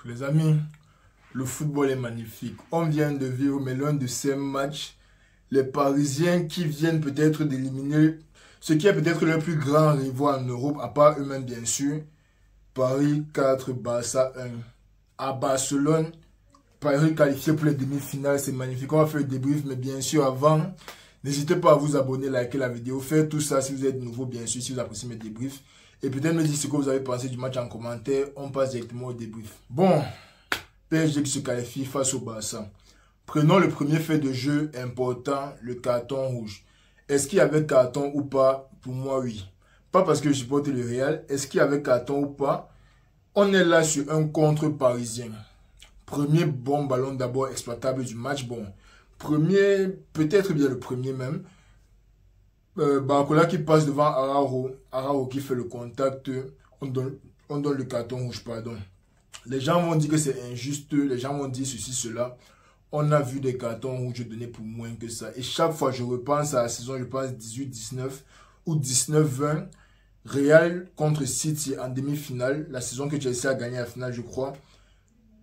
Les amis, le football est magnifique. On vient de vivre mais l'un de ces matchs, les Parisiens qui viennent peut-être d'éliminer ce qui est peut-être le plus grand rival en Europe, à part eux-mêmes bien sûr. Paris 4, Barça 1. À Barcelone, Paris qualifié pour les demi-finales, c'est magnifique. On va faire le débrief, mais bien sûr avant, n'hésitez pas à vous abonner, liker la vidéo, faire tout ça si vous êtes nouveau bien sûr, si vous appréciez mes débriefs. Et peut-être me dire ce que vous avez pensé du match en commentaire. On passe directement au débrief. Bon, PSG qui se qualifie face au Barça. Prenons le premier fait de jeu important, le carton rouge. Est-ce qu'il y avait carton ou pas? Pour moi, oui. Pas parce que je supporte le Real. Est-ce qu'il y avait carton ou pas? On est là sur un contre parisien. Premier bon ballon d'abord exploitable du match. Bon, premier, peut-être bien le premier même. Barcola qui passe devant Araujo. Araujo qui fait le contact. On donne le carton rouge, pardon. Les gens vont dire que c'est injuste. Les gens vont dire ceci, cela. On a vu des cartons rouges donnés pour moins que ça. Et chaque fois, je repense à la saison, je pense 18-19 ou 19-20. Real contre City en demi-finale. La saison que Chelsea a gagné la finale, je crois.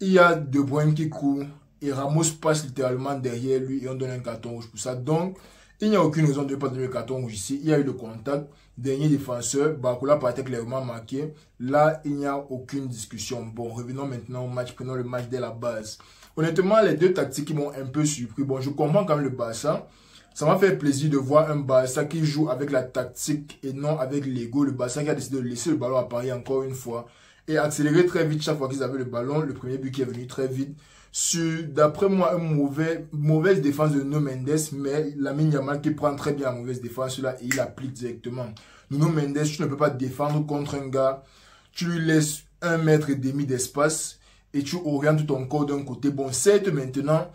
Il y a De Bruyne qui court. Et Ramos passe littéralement derrière lui et on donne un carton rouge pour ça. Donc, il n'y a aucune raison de ne pas donner le carton rouge ici. Il y a eu le contact. Dernier défenseur. Barcola partait clairement marqué. Là, il n'y a aucune discussion. Bon, revenons maintenant au match. Prenons le match dès la base. Honnêtement, les deux tactiques qui m'ont un peu surpris. Bon, je comprends quand même le Barça. Ça m'a fait plaisir de voir un Barça qui joue avec la tactique et non avec l'ego. Le Barça qui a décidé de laisser le ballon à Paris encore une fois. Et accélérer très vite chaque fois qu'ils avaient le ballon. Le premier but qui est venu très vite. D'après moi, une mauvaise défense de Nuno Mendes. Mais Lamine Yamal qui prend très bien la mauvaise défense là et il applique directement. Nuno Mendes, tu ne peux pas défendre contre un gars. Tu lui laisses 1,5 m d'espace. Et tu orientes ton corps d'un côté. Bon, certes, maintenant,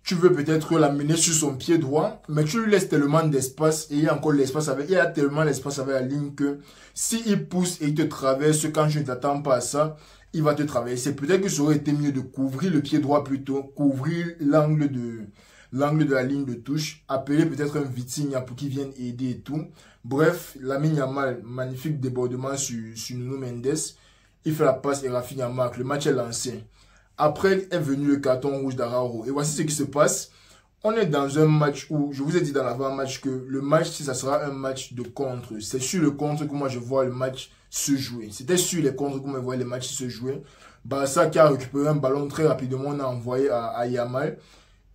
tu veux peut-être l'amener sur son pied droit, mais tu lui laisses tellement d'espace, et il y a encore l'espace avec, il y a tellement l'espace avec la ligne que s'il pousse et il te traverse, quand je ne t'attends pas à ça, il va te traverser. Peut-être que ça aurait été mieux de couvrir le pied droit plutôt, couvrir l'angle de la ligne de touche, appeler peut-être un Vitinha pour qu'il vienne aider et tout. Bref, Lamine Yamal, magnifique débordement sur Nuno Mendes. Il fait la passe et Rafinha marque. Le match est lancé. Après est venu le carton rouge d'Araujo. Et voici ce qui se passe. On est dans un match où, je vous ai dit dans l'avant-match que le match, si ça sera un match de contre, c'est sur le contre que moi je vois le match se jouer. C'était sur les contre que moi je voyais les matchs se jouer. Barça qui a récupéré un ballon très rapidement, on a envoyé à Yamal.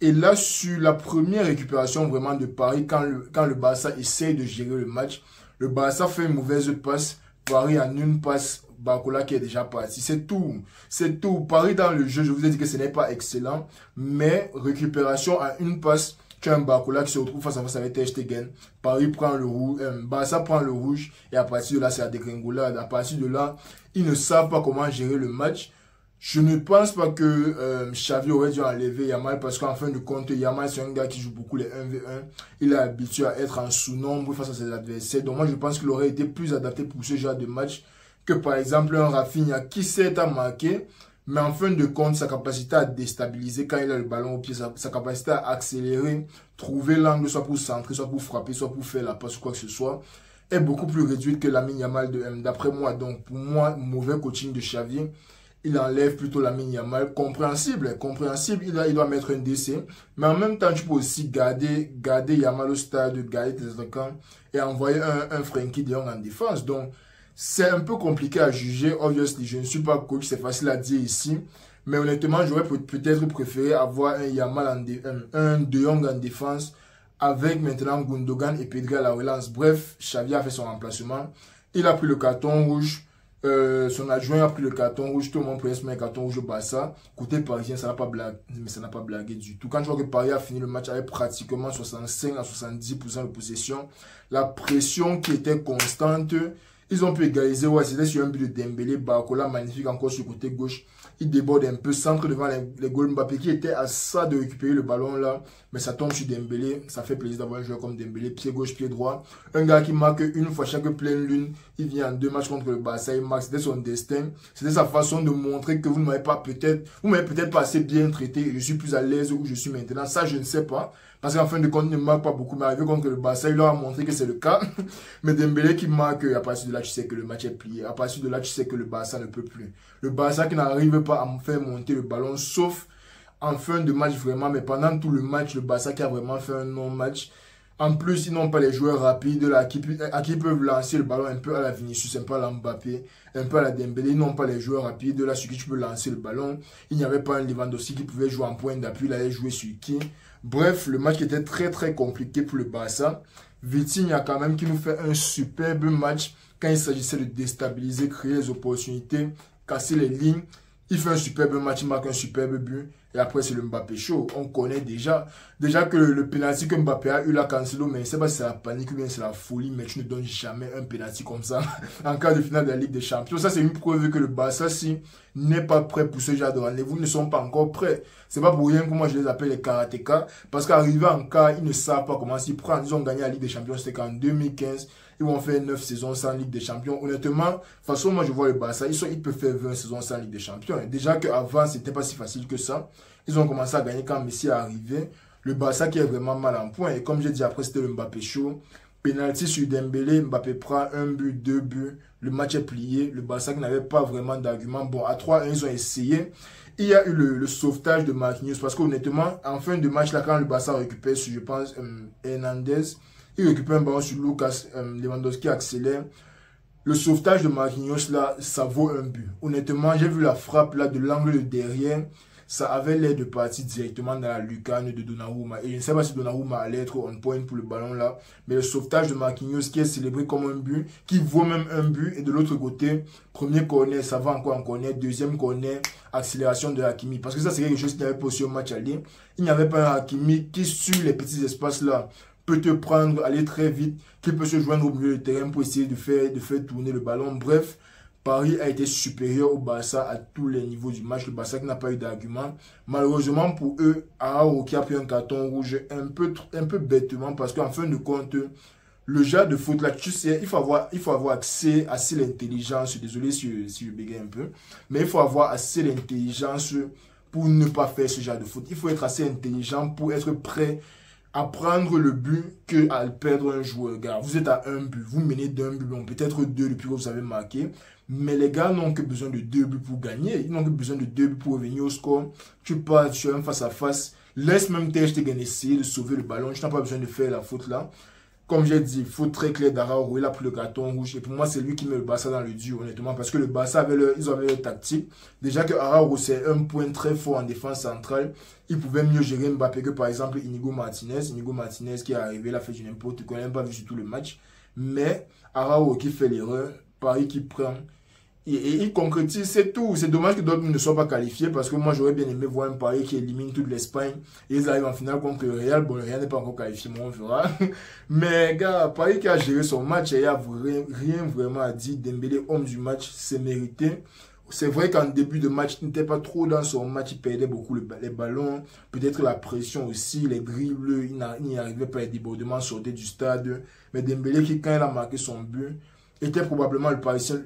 Et là, sur la première récupération vraiment de Paris, quand le Barça essaye de gérer le match, le Barça fait une mauvaise passe. Paris en une passe, Barcola qui est déjà parti. C'est tout. C'est tout. Paris dans le jeu, je vous ai dit que ce n'est pas excellent. Mais récupération à une passe, tu as un Barcola qui se retrouve face à face avec Ter Stegen. Paris prend le rouge, Barça prend le rouge. Et à partir de là, c'est la dégringolade. À partir de là, ils ne savent pas comment gérer le match. Je ne pense pas que Xavi aurait dû enlever Yamal parce qu'en fin de compte, Yamal c'est un gars qui joue beaucoup les 1v1. Il est habitué à être en sous-nombre face à ses adversaires. Donc moi je pense qu'il aurait été plus adapté pour ce genre de match que par exemple un Rafinha qui sait à marquer. Mais en fin de compte, sa capacité à déstabiliser quand il a le ballon au pied, sa capacité à accélérer, trouver l'angle soit pour centrer, soit pour frapper, soit pour faire la passe ou quoi que ce soit, est beaucoup plus réduite que Lamine Yamal d'après moi. Donc pour moi, mauvais coaching de Xavi. Il enlève plutôt Lamine Yamal. Compréhensible. Il doit mettre un DC. Mais en même temps, tu peux aussi garder Yamal au stade, garder tes attaquants et envoyer un Frenkie de Jong en défense. Donc, c'est un peu compliqué à juger. Obviously, je ne suis pas coach, c'est facile à dire ici. Mais honnêtement, j'aurais peut-être préféré avoir un Yamal un De Jong en défense avec maintenant Gundogan et Pedri à la relance. Bref, Xavi a fait son remplacement. Il a pris le carton rouge. Son adjoint a pris le carton rouge, tout le monde presse un carton rouge au Barça. Côté parisien, ça n'a pas blagué, mais ça n'a pas blagué du tout. Quand je vois que Paris a fini le match avec pratiquement 65 à 70% de possession, la pression qui était constante, ils ont pu égaliser. Ouais, c'était sur un but de Dembélé, Barcola magnifique encore sur le côté gauche. Il déborde un peu, centre devant les goals. Mbappé qui était à ça de récupérer le ballon là, mais ça tombe sur Dembélé. Ça fait plaisir d'avoir un joueur comme Dembélé, pied gauche, pied droit. Un gars qui marque une fois chaque pleine lune. Il vient en 2 matchs contre le Barça, il marque. C'était son destin. C'était sa façon de montrer que vous ne m'avez peut-être pas assez bien traité et je suis plus à l'aise où je suis maintenant. Ça, je ne sais pas. Parce qu'en fin de compte, il ne marque pas beaucoup. Mais arrivé contre le Barça, il leur a montré que c'est le cas. Mais Dembélé qui marque, à partir de là, tu sais que le match est plié. À partir de là, tu sais que le Barça ne peut plus. Le Barça qui n'arrive pas à faire monter le ballon, sauf en fin de match vraiment. Mais pendant tout le match, le Barça qui a vraiment fait un non-match. En plus, ils n'ont pas les joueurs rapides là, qui peuvent lancer le ballon un peu à la Vinicius, un peu à la Mbappé, un peu à la Dembélé. Ils n'ont pas les joueurs rapides là sur qui tu peux lancer le ballon. Il n'y avait pas un Lewandowski qui pouvait jouer en point d'appui. Il allait jouer sur qui. Bref, le match était très très compliqué pour le Barça. Vitinha quand même qui nous fait un superbe match quand il s'agissait de déstabiliser, créer les opportunités, casser les lignes. Il fait un superbe match, il marque un superbe but. Et après, c'est le Mbappé show. On connaît déjà que le penalty que Mbappé a eu là, Cancelo, mais je ne sais pas si c'est la panique ou bien c'est la folie, mais tu ne donnes jamais un penalty comme ça en cas de finale de la Ligue des Champions. Ça, c'est une preuve que le Barça, si n'est pas prêt pour ce genre de rendez-vous, ils ne sont pas encore prêts. C'est pas pour rien que moi je les appelle les karatékas, parce qu'arrivé en cas, ils ne savent pas comment s'y prendre. Ils ont gagné la Ligue des Champions, c'était qu'en 2015. Ils vont faire 9 saisons sans Ligue des Champions. Honnêtement, de toute façon, moi je vois le Barça, ils peuvent faire 20 saisons sans Ligue des Champions. Et déjà qu'avant, c'était pas si facile que ça. Ils ont commencé à gagner quand Messi est arrivé. Le Barça qui est vraiment mal en point. Et comme j'ai dit, après c'était le Mbappé show. Penalty sur Dembélé, Mbappé prend un but, deux buts. Le match est plié. Le Barça qui n'avait pas vraiment d'argument. Bon, à 3-1, ils ont essayé. Il y a eu le sauvetage de Marquinhos. Parce qu'honnêtement, en fin de match, là, quand le Barça récupère sur, je pense, Hernandez, il récupère un ballon sur Lucas, Lewandowski accélère. Le sauvetage de Marquinhos, là, ça vaut un but. Honnêtement, j'ai vu la frappe là de l'angle de derrière. Ça avait l'air de partir directement dans la lucarne de Donnarumma. Et je ne sais pas si Donnarumma allait être on point pour le ballon là. Mais le sauvetage de Marquinhos qui est célébré comme un but, qui vaut même un but. Et de l'autre côté, premier corner, ça va encore en corner. Deuxième corner, accélération de Hakimi. Parce que ça, c'est quelque chose qui n'avait pas aussi au match aller. Il n'y avait pas un Hakimi qui, sur les petits espaces là, peut te prendre, aller très vite, qui peut se joindre au milieu du terrain pour essayer de faire tourner le ballon. Bref, Paris a été supérieur au Barça à tous les niveaux du match. Le Barça qui n'a pas eu d'argument. Malheureusement pour eux, Araujo qui a pris un carton rouge un peu bêtement parce qu'en fin de compte, le genre de faute là, tu sais, il faut avoir assez l'intelligence. Désolé si je bégaye un peu, mais il faut avoir assez l'intelligence pour ne pas faire ce genre de faute. Il faut être assez intelligent pour être prêt à prendre le but que à perdre un joueur. Gars, vous êtes à un but, vous menez d'un but, bon, peut-être deux depuis que vous avez marqué, mais les gars n'ont que besoin de deux buts pour gagner, ils n'ont que besoin de deux buts pour revenir au score. Tu pars sur un face à face, laisse même Ter Stegen essayer de sauver le ballon, tu n'as pas besoin de faire la faute là. Comme j'ai dit, faute très claire d'Araujo, il a pris le carton rouge. Et pour moi, c'est lui qui met le Barça dans le dur, honnêtement. Parce que le Barça, ils avaient leur tactique. Déjà que Araujo, c'est un point très fort en défense centrale. Il pouvait mieux gérer Mbappé que par exemple Inigo Martinez. Inigo Martinez qui est arrivé, il a fait du n'importe quoi. Il n'a pas vu sur tout le match. Mais Araujo qui fait l'erreur, Paris qui prend. Et il concrétise, c'est tout. C'est dommage que d'autres ne soient pas qualifiés parce que moi j'aurais bien aimé voir un Paris qui élimine toute l'Espagne et ils arrivent en finale contre le Real. Bon, le Real n'est pas encore qualifié, mais on verra. Mais gars, Paris qui a géré son match et il n'y a rien vraiment à dire. Dembélé, homme du match, c'est mérité. C'est vrai qu'en début de match, il n'était pas trop dans son match, il perdait beaucoup les ballons, peut-être la pression aussi, les dribbles, il n'y arrivait pas, les débordements sortaient du stade. Mais Dembélé qui, quand il a marqué son but, était probablement le Parisien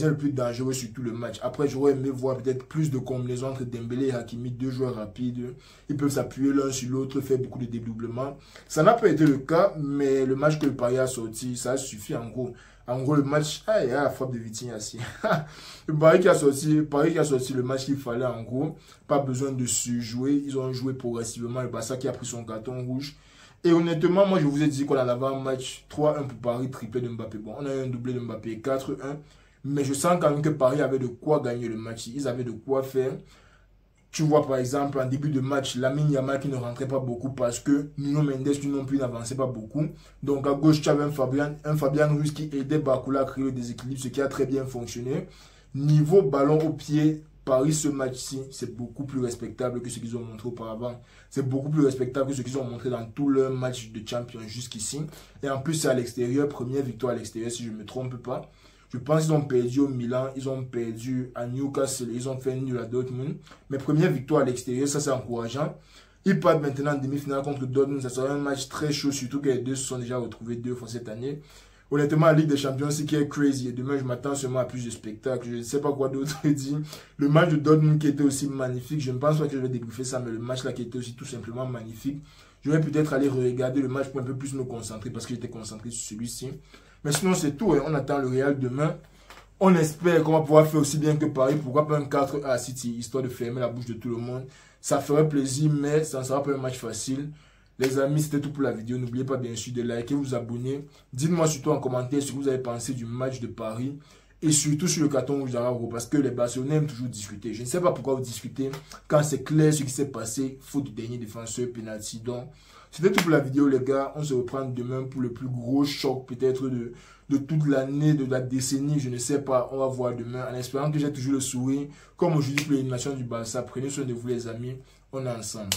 le plus dangereux sur tout le match. Après, j'aurais aimé voir peut-être plus de combinaisons entre Dembélé et Hakimi, deux joueurs rapides. Ils peuvent s'appuyer l'un sur l'autre, faire beaucoup de dédoublements. Ça n'a pas été le cas, mais le match que le Paris a sorti, ça suffit en gros. En gros, le match, il y a la frappe de Vitinha aussi. Le Paris qui a sorti le match qu'il fallait en gros. Pas besoin de surjouer. Ils ont joué progressivement. Le Barça qui a pris son carton rouge. Et honnêtement, moi je vous ai dit qu'on allait avoir un match 3-1 pour Paris, triplé de Mbappé. Bon, on a eu un doublé de Mbappé 4-1. Mais je sens quand même que Paris avait de quoi gagner le match. Ils avaient de quoi faire. Tu vois par exemple en début de match, Lamine Yamal qui ne rentrait pas beaucoup parce que Nuno Mendes lui non plus n'avançait pas beaucoup. Donc à gauche, tu avais un Fabian Ruiz qui aidait Barcola à créer le déséquilibre, ce qui a très bien fonctionné. Niveau ballon au pied, Paris ce match-ci, c'est beaucoup plus respectable que ce qu'ils ont montré auparavant. C'est beaucoup plus respectable que ce qu'ils ont montré dans tout leur match de Champions jusqu'ici. Et en plus, c'est à l'extérieur, première victoire à l'extérieur si je ne me trompe pas. Je pense qu'ils ont perdu au Milan, ils ont perdu à Newcastle, ils ont fait nul à Dortmund. Mais première victoire à l'extérieur, ça c'est encourageant. Ils partent maintenant en demi-finale contre Dortmund. Ça sera un match très chaud, surtout que les deux se sont déjà retrouvés deux fois cette année. Honnêtement, la Ligue des Champions, c'est qui est crazy. Et demain, je m'attends seulement à plus de spectacles. Je ne sais pas quoi d'autre dire. Le match de Dortmund qui était aussi magnifique. Je ne pense pas que je vais débriefer ça, mais le match là qui était aussi tout simplement magnifique. Je vais peut-être aller regarder le match pour un peu plus me concentrer parce que j'étais concentré sur celui-ci. Mais sinon, c'est tout. On attend le Real demain. On espère qu'on va pouvoir faire aussi bien que Paris. Pourquoi pas un 4 à City, histoire de fermer la bouche de tout le monde. Ça ferait plaisir, mais ça ne sera pas un match facile. Les amis, c'était tout pour la vidéo. N'oubliez pas bien sûr de liker, vous abonner. Dites-moi surtout en commentaire ce que vous avez pensé du match de Paris. Et surtout sur le carton rouge d'Araujo, parce que les Barcelonais aiment toujours discuter. Je ne sais pas pourquoi vous discutez quand c'est clair ce qui s'est passé. Faute du dernier défenseur, penalty. Donc, c'était tout pour la vidéo, les gars. On se reprend demain pour le plus gros choc peut-être de toute l'année, de la décennie. Je ne sais pas. On va voir demain. En espérant que j'ai toujours le sourire. Comme aujourd'hui pour l'élimination du Barça. Prenez soin de vous, les amis. On est ensemble.